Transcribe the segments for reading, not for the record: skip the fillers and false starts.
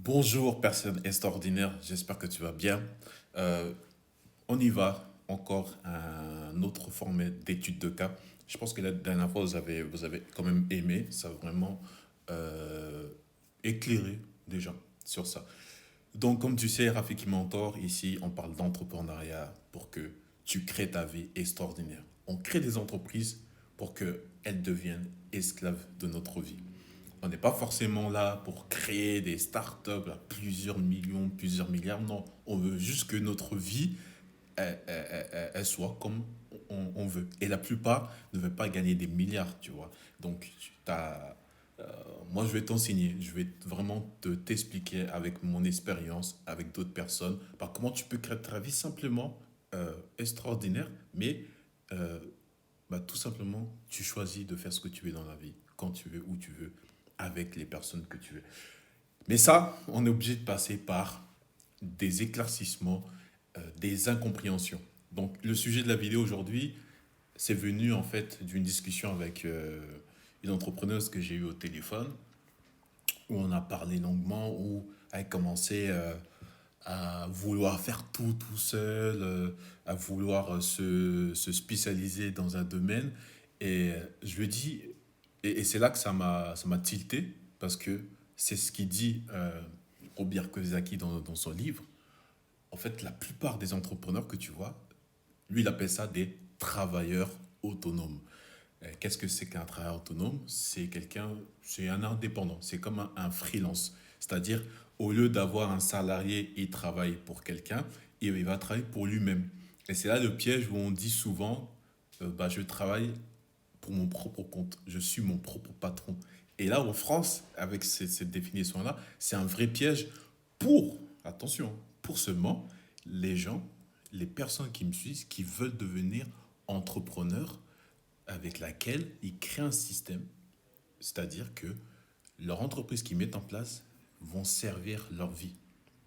Bonjour personne extraordinaire, j'espère que tu vas bien. Euh, on y va, encore un autre format d'étude de cas. Je pense que la dernière fois, vous avez quand même aimé, ça a vraiment euh, éclairé des gens sur ça. Donc comme tu sais, Rafiki Mentor, ici on parle d'entrepreneuriat pour que tu crées ta vie extraordinaire. On crée des entreprises pour qu'elles deviennent esclaves de notre vie. On n'est pas forcément là pour créer des startups à plusieurs millions, plusieurs milliards. Non, on veut juste que notre vie, elle soit comme on veut. Et la plupart ne veulent pas gagner des milliards, tu vois. Donc, moi, je vais t'enseigner, je vais vraiment t'expliquer avec mon expérience, avec d'autres personnes, par comment tu peux créer ta vie simplement extraordinaire, mais euh, tout simplement, tu choisis de faire ce que tu veux dans la vie, quand tu veux, où tu veux, avec les personnes que tu veux. Mais ça, on est obligé de passer par des éclaircissements, des incompréhensions. Donc, le sujet de la vidéo aujourd'hui, c'est venu en fait d'une discussion avec une entrepreneuse que j'ai eue au téléphone, où on a parlé longuement, où elle a commencé à vouloir faire tout seul, à vouloir se spécialiser dans un domaine. Et je lui ai dit, et c'est là que ça m'a tilté, parce que c'est ce qu'il dit Robert Kiyosaki dans son livre. En fait, la plupart des entrepreneurs que tu vois, lui, il appelle ça des travailleurs autonomes. Qu'est-ce que c'est qu'un travailleur autonome? C'est un indépendant, c'est comme un freelance. C'est-à-dire, au lieu d'avoir un salarié, il travaille pour quelqu'un et il va travailler pour lui-même. Et c'est là le piège où on dit souvent, je travaille pour mon propre compte, je suis mon propre patron. Et là, en France, avec cette définition-là, c'est un vrai piège pour, attention, pour seulement les gens, les personnes qui me suivent, qui veulent devenir entrepreneurs avec laquelle ils créent un système, c'est-à-dire que leur entreprise qu'ils mettent en place vont servir leur vie.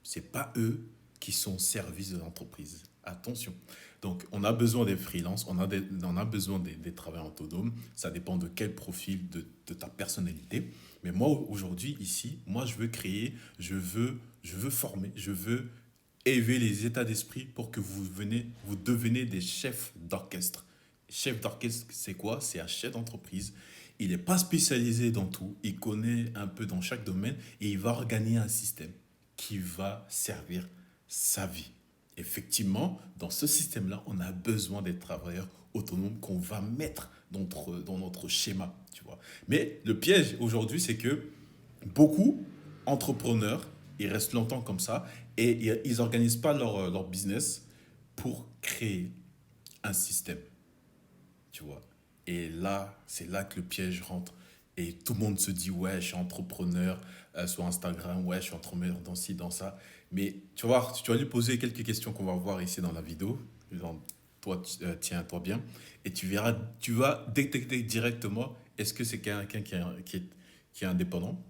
C'est pas eux qui sont au service de l'entreprise. Attention. Donc, on a besoin des freelances, on a besoin des travailleurs autonomes. Ça dépend de quel profil de ta personnalité. Mais moi, aujourd'hui, ici, moi, je veux créer, je veux former, je veux élever les états d'esprit pour que vous devenez des chefs d'orchestre. Chef d'orchestre, c'est quoi? C'est un chef d'entreprise. Il n'est pas spécialisé dans tout, il connaît un peu dans chaque domaine et il va organiser un système qui va servir sa vie. Effectivement, dans ce système-là, on a besoin des travailleurs autonomes qu'on va mettre dans notre schéma, tu vois. Mais le piège aujourd'hui, c'est que beaucoup entrepreneurs, ils restent longtemps comme ça et ils n'organisent pas leur business pour créer un système, tu vois. Et là, c'est là que le piège rentre. Et tout le monde se dit, ouais, je suis entrepreneur sur Instagram, ouais, je suis entrepreneur dans ci, dans ça. Mais tu vas voir, tu vas lui poser quelques questions qu'on va voir ici dans la vidéo. Genre, toi, tiens-toi bien. Et tu verras, tu vas détecter directement est-ce que c'est quelqu'un qui est indépendant,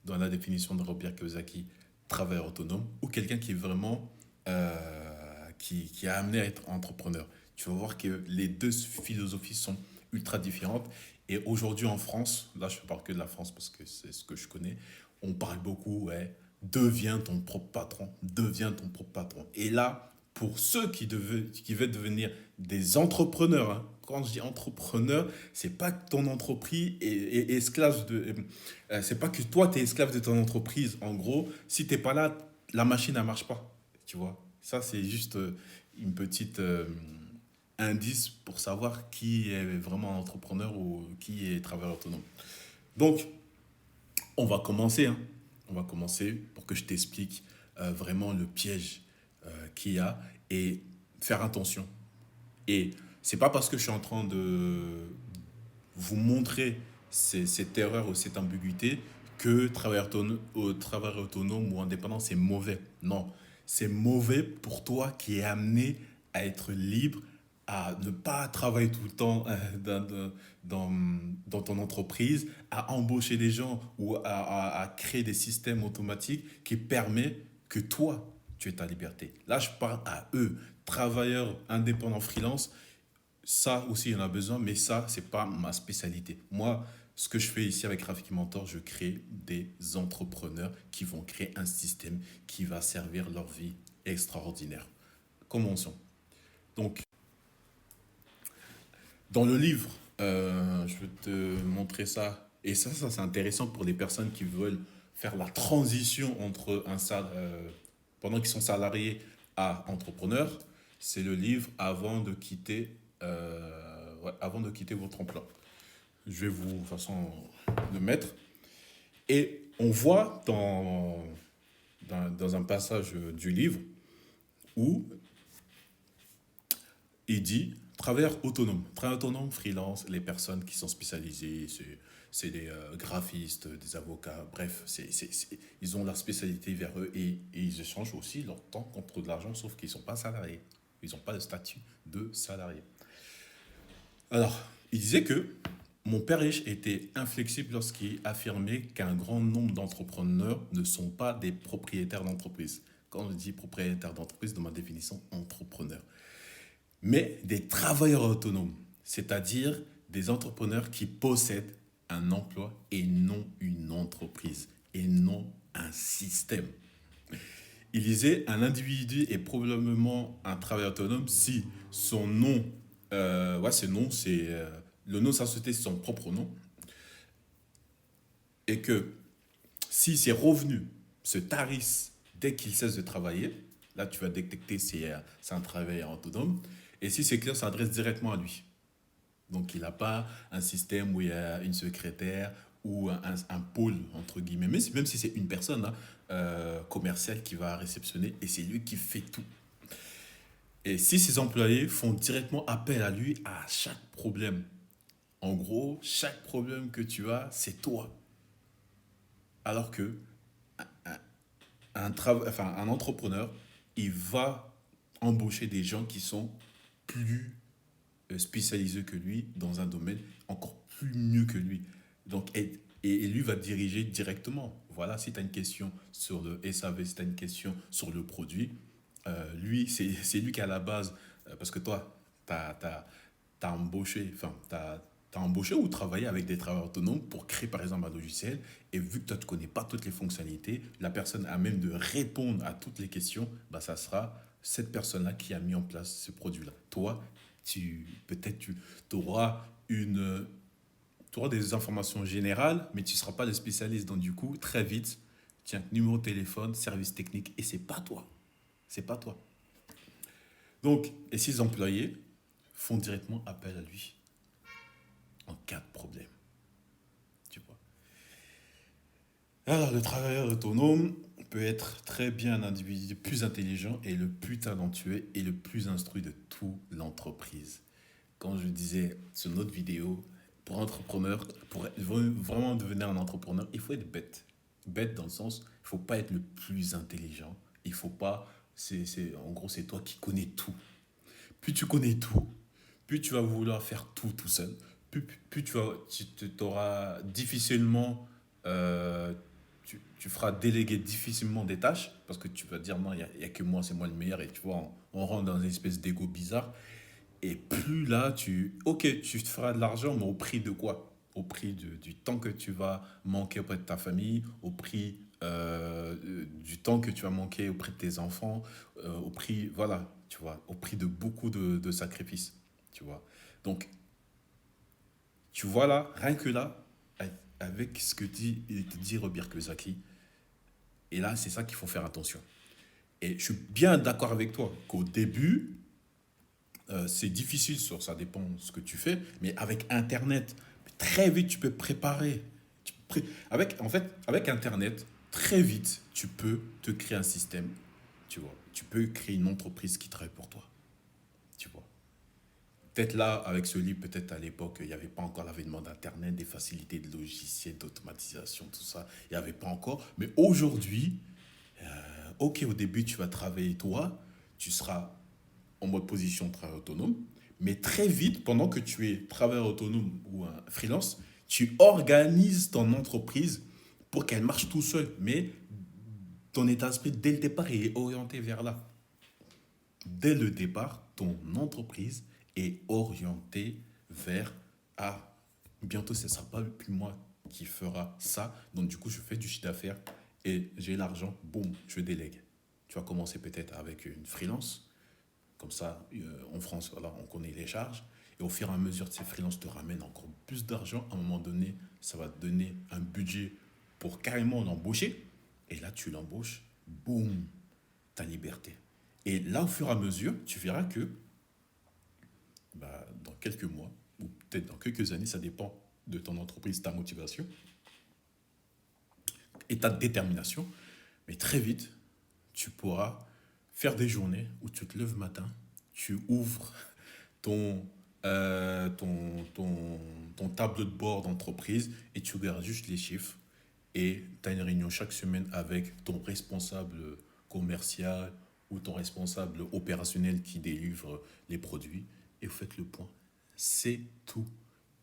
dans la définition de Robert Kiyosaki, travailleur autonome, ou quelqu'un qui est vraiment qui a amené à être entrepreneur. Tu vas voir que les deux philosophies sont ultra différentes. Et aujourd'hui en France, là je ne parle que de la France parce que c'est ce que je connais, on parle beaucoup, ouais, deviens ton propre patron, deviens ton propre patron. Et là, pour ceux qui veulent devenir des entrepreneurs, hein, quand je dis entrepreneur, c'est pas que ton entreprise est esclave de. C'est pas que toi, tu es esclave de ton entreprise. En gros, si t'es pas là, la machine, elle marche pas. Tu vois? Ça, c'est juste une petite indice pour savoir qui est vraiment un entrepreneur ou qui est travailleur autonome. Donc, on va commencer, hein. On va commencer pour que je t'explique vraiment le piège qu'il y a et faire attention. Et c'est pas parce que je suis en train de vous montrer cette erreur ou cette ambiguïté que travailleur autonome ou indépendant, c'est mauvais. Non, c'est mauvais pour toi qui est amené à être libre, à ne pas travailler tout le temps dans, dans ton entreprise, à embaucher des gens ou à créer des systèmes automatiques qui permettent que toi, tu aies ta liberté. Là, je parle à eux, travailleurs indépendants freelance, ça aussi, il y en a besoin, mais ça, c'est pas ma spécialité. Moi, Ce que je fais ici avec Rafiki Mentor, je crée des entrepreneurs qui vont créer un système qui va servir leur vie extraordinaire. Commençons. Donc, dans le livre, je vais te montrer ça. Et ça c'est intéressant pour les personnes qui veulent faire la transition entre pendant qu'ils sont salariés à entrepreneurs. C'est le livre avant de quitter votre emploi. Je vais vous, de toute façon, le mettre. Et on voit dans un passage du livre où il dit travailleurs autonomes. Travailleurs autonomes, freelance, les personnes qui sont spécialisées, c'est des graphistes, des avocats, bref, ils ont leur spécialité vers eux et ils échangent aussi leur temps contre de l'argent, sauf qu'ils ne sont pas salariés. Ils n'ont pas de statut de salarié. Alors, il disait que mon père riche était inflexible lorsqu'il affirmait qu'un grand nombre d'entrepreneurs ne sont pas des propriétaires d'entreprise. Quand je dis propriétaire d'entreprise, dans ma définition, entrepreneur. Mais des travailleurs autonomes, c'est-à-dire des entrepreneurs qui possèdent un emploi et non une entreprise, et non un système. Il disait, un individu est probablement un travailleur autonome si son nom, le nom de sa société, c'est son propre nom, et que si ses revenus se tarissent dès qu'il cesse de travailler, là tu vas détecter si c'est un travailleur autonome, et si ses clients s'adressent directement à lui. Donc il n'a pas un système où il y a une secrétaire ou un pôle, entre guillemets, même si c'est une personne commerciale qui va réceptionner, et c'est lui qui fait tout. Et si ses employés font directement appel à lui à chaque problème, en gros, chaque problème que tu as, c'est toi. Alors que un entrepreneur, il va embaucher des gens qui sont plus spécialisés que lui dans un domaine encore plus mieux que lui. Donc, et lui va diriger directement. Voilà, si tu as une question sur le SAV, si tu as une question sur le produit, lui, c'est lui qui est à la base, parce que toi, tu as embauché, t'as embauché ou travaillé avec des travailleurs autonomes pour créer par exemple un logiciel, et vu que toi tu ne connais pas toutes les fonctionnalités, la personne a même de répondre à toutes les questions, bah, ça sera cette personne-là qui a mis en place ce produit-là. Toi, peut-être tu auras tu auras des informations générales, mais tu ne seras pas le spécialiste. Donc du coup, très vite, tiens, numéro de téléphone, service technique, et c'est pas toi. C'est pas toi. Donc, et ces employés font directement appel à lui en cas de problème. Tu vois. Alors, le travailleur autonome peut être très bien un individu le plus intelligent et le plus talentueux et le plus instruit de toute l'entreprise. Quand je disais sur notre vidéo, pour entrepreneur, pour vraiment devenir un entrepreneur, il faut être bête. Bête dans le sens, il ne faut pas être le plus intelligent. Il faut pas, en gros, c'est toi qui connais tout. Plus tu connais tout, plus tu vas vouloir faire tout seul, plus tu auras difficilement, euh, tu feras déléguer difficilement des tâches parce que tu vas dire non, il y a que moi, c'est moi le meilleur, et tu vois, on rentre dans une espèce d'ego bizarre. Et plus là, ok, tu te feras de l'argent, mais au prix de quoi? Au prix du temps que tu vas manquer auprès de ta famille, au prix du temps que tu vas manquer auprès de tes enfants, au prix, voilà, tu vois, au prix de beaucoup de sacrifices, tu vois. Donc, tu vois là, rien que là, avec ce que il te dit Robert Kiyosaki, et là, c'est ça qu'il faut faire attention. Et je suis bien d'accord avec toi qu'au début, c'est difficile, ça dépend de ce que tu fais, mais avec Internet, très vite, tu peux préparer. En fait, avec Internet, très vite, tu peux te créer un système, tu vois. Tu peux créer une entreprise qui travaille pour toi, tu vois. Peut-être là, avec ce livre, peut-être à l'époque, il n'y avait pas encore l'avènement d'Internet, des facilités de logiciels, d'automatisation, tout ça. Il n'y avait pas encore. Mais aujourd'hui, ok, au début, tu vas travailler toi, tu seras en mode position de travail autonome, mais très vite, pendant que tu es travailleur autonome ou un freelance, tu organises ton entreprise pour qu'elle marche tout seul. Mais ton état d'esprit, dès le départ, il est orienté vers là. Dès le départ, ton entreprise est orientée vers ah, bientôt, ce ne sera pas plus moi qui fera ça. Donc, du coup, je fais du chiffre d'affaires et j'ai l'argent, boum, je délègue. Tu vas commencer peut-être avec une freelance. Comme ça, en France, voilà, on connaît les charges. Et au fur et à mesure, ces freelances te ramènent encore plus d'argent. À un moment donné, ça va te donner un budget pour carrément l'embaucher. Et là, tu l'embauches, boum, ta liberté. Et là, au fur et à mesure, tu verras que bah, dans quelques mois, ou peut-être dans quelques années, ça dépend de ton entreprise, ta motivation et ta détermination. Mais très vite, tu pourras faire des journées où tu te lèves matin, tu ouvres ton, ton tableau de bord d'entreprise et tu regardes juste les chiffres et tu as une réunion chaque semaine avec ton responsable commercial ou ton responsable opérationnel qui délivre les produits et vous faites le point. C'est tout.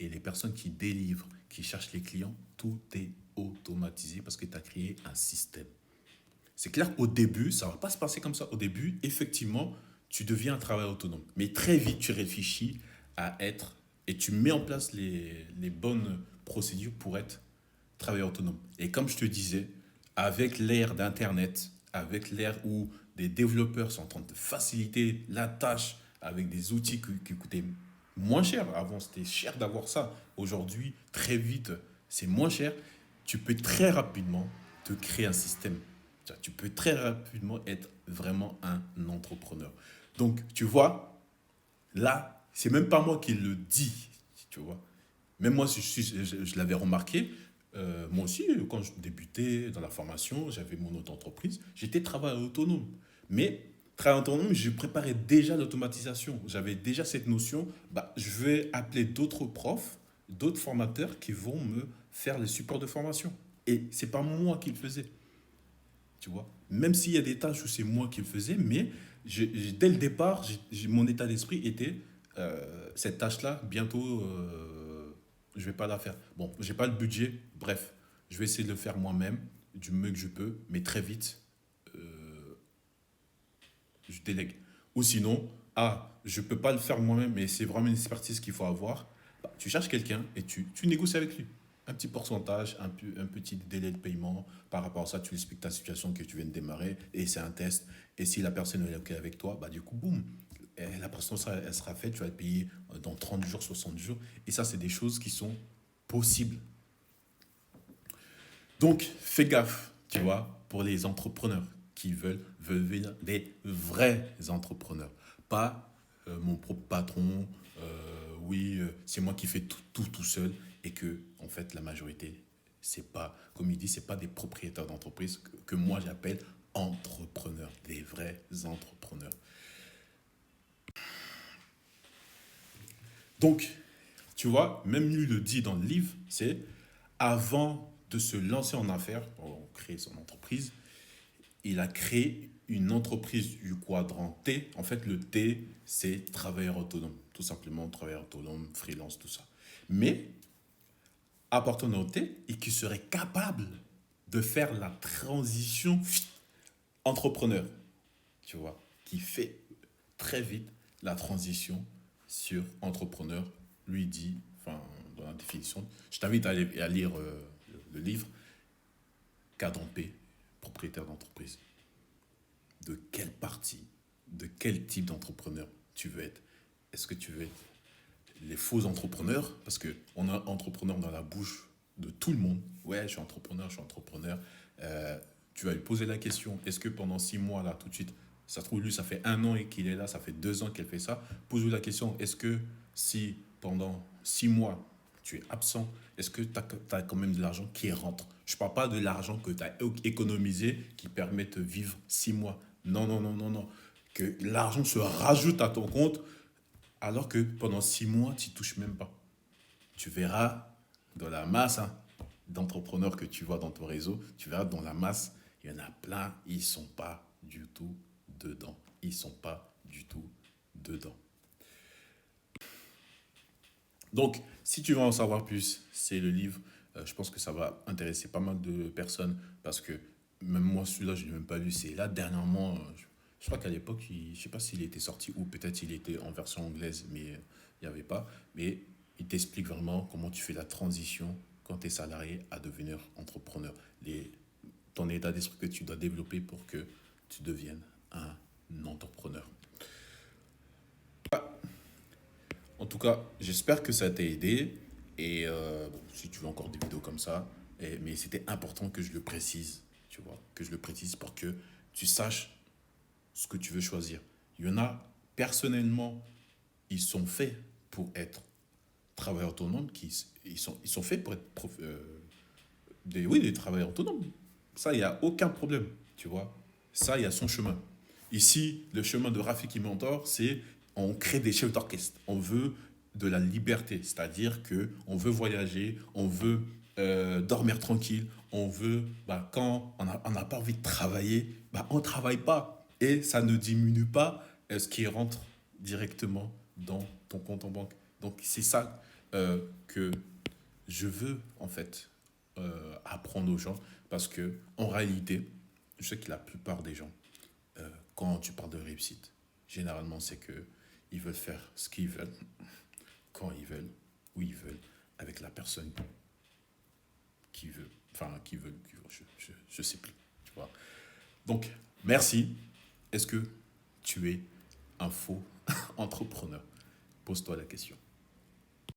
Et les personnes qui délivrent, qui cherchent les clients, tout est automatisé parce que tu as créé un système. C'est clair qu'au début, ça ne va pas se passer comme ça. Au début, effectivement, tu deviens un travailleur autonome. Mais très vite, tu réfléchis à être et tu mets en place les bonnes procédures pour être travailleur autonome. Et comme je te disais, avec l'ère d'Internet, avec l'ère où des développeurs sont en train de faciliter la tâche avec des outils qui coûtaient moins cher. Avant, c'était cher d'avoir ça. Aujourd'hui, très vite, c'est moins cher. Tu peux très rapidement te créer un système. Tu peux très rapidement être vraiment un entrepreneur. Donc, tu vois, là, c'est même pas moi qui le dis, tu vois. Même moi, je l'avais remarqué. Moi aussi, quand je débutais dans la formation, j'avais mon auto-entreprise. J'étais travailleur autonome. Mais travailleur autonome, je préparais déjà l'automatisation. J'avais déjà cette notion, bah, je vais appeler d'autres profs, d'autres formateurs qui vont me faire les supports de formation. Et c'est pas moi qui le faisais, tu vois. Même s'il y a des tâches où c'est moi qui le faisais, mais dès le départ, mon état d'esprit était cette tâche-là, bientôt, je vais pas la faire. Bon, j'ai pas le budget, bref, je vais essayer de le faire moi-même, du mieux que je peux, mais très vite, je délègue. Ou sinon, ah, je peux pas le faire moi-même, mais c'est vraiment une expertise qu'il faut avoir. Bah, tu cherches quelqu'un et tu négocies avec lui. Un petit pourcentage, un petit délai de paiement. Par rapport à ça, tu lui expliques ta situation que tu viens de démarrer et c'est un test. Et si la personne est OK avec toi, bah, du coup, boum, la prestation elle sera faite, tu vas être payé dans 30 jours, 60 jours. Et ça, c'est des choses qui sont possibles. Donc, fais gaffe, tu vois, pour les entrepreneurs qui veulent devenir des vrais entrepreneurs. Pas mon propre patron, oui, c'est moi qui fais tout seul. Et que, en fait, la majorité, c'est pas, comme il dit, c'est pas des propriétaires d'entreprise que moi j'appelle entrepreneurs, des vrais entrepreneurs. Donc, tu vois, même lui le dit dans le livre, c'est avant de se lancer en affaires, pour créer son entreprise, il a créé une entreprise du quadrant T. En fait, le T, c'est travailleur autonome. Tout simplement, travailleur autonome, freelance, tout ça. Mais, appartenant au T, et qui serait capable de faire la transition entrepreneur, tu vois, qui fait très vite la transition sur entrepreneur, lui dit, enfin, dans la définition, je t'invite à lire le livre, Cadran P, propriétaire d'entreprise. De quelle partie, de quel type d'entrepreneur tu veux être? Est-ce que tu veux être les faux entrepreneurs? Parce qu'on a entrepreneur dans la bouche de tout le monde. Ouais, je suis entrepreneur, je suis entrepreneur. Tu vas lui poser la question, est-ce que pendant 6 mois, là, tout de suite, ça se trouve, lui, ça fait 1 an et qu'il est là, ça fait 2 ans qu'elle fait ça, pose-lui la question, est-ce que si pendant 6 mois, tu es absent, est-ce que tu as quand même de l'argent qui rentre? Je ne parle pas de l'argent que tu as économisé qui permet de vivre 6 mois. Non, non, non, non, non. Que l'argent se rajoute à ton compte alors que pendant 6 mois, tu ne touches même pas. Tu verras dans la masse d'entrepreneurs que tu vois dans ton réseau, tu verras dans la masse, il y en a plein, ils ne sont pas du tout dedans. Ils ne sont pas du tout dedans. Donc, si tu veux en savoir plus, c'est le livre. Je pense que ça va intéresser pas mal de personnes parce que même moi, celui-là, je ne l'ai même pas lu. C'est là, dernièrement, je crois qu'à l'époque, je ne sais pas s'il était sorti ou peut-être il était en version anglaise, mais il n'y avait pas. Mais il t'explique vraiment comment tu fais la transition quand tu es salarié à devenir entrepreneur. Ton état d'esprit que tu dois développer pour que tu deviennes un entrepreneur. En tout cas, j'espère que ça t'a aidé. Et bon, si tu veux encore des vidéos comme ça, mais c'était important que je le précise, tu vois, que je le précise pour que tu saches ce que tu veux choisir. Il y en a, personnellement, ils sont faits pour être travailleurs autonomes, ils sont faits pour être oui, des travailleurs autonomes. Ça, il n'y a aucun problème, tu vois. Ça, il y a son chemin. Ici, le chemin de Rafiki Mentor, c'est on crée des chefs d'orchestre. On veut de la liberté, c'est-à-dire que on veut voyager, on veut dormir tranquille, on veut, bah, quand on n'a pas envie de travailler, bah, on ne travaille pas. Et ça ne diminue pas ce qui rentre directement dans ton compte en banque. Donc, c'est ça que je veux, en fait, apprendre aux gens parce que en réalité, je sais que la plupart des gens, quand tu parles de réussite, généralement, c'est que ils veulent faire ce qu'ils veulent, quand ils veulent, où ils veulent, avec la personne qui veut. Enfin, je sais plus, tu vois. Donc, merci. Est-ce que tu es un faux entrepreneur? Pose-toi la question.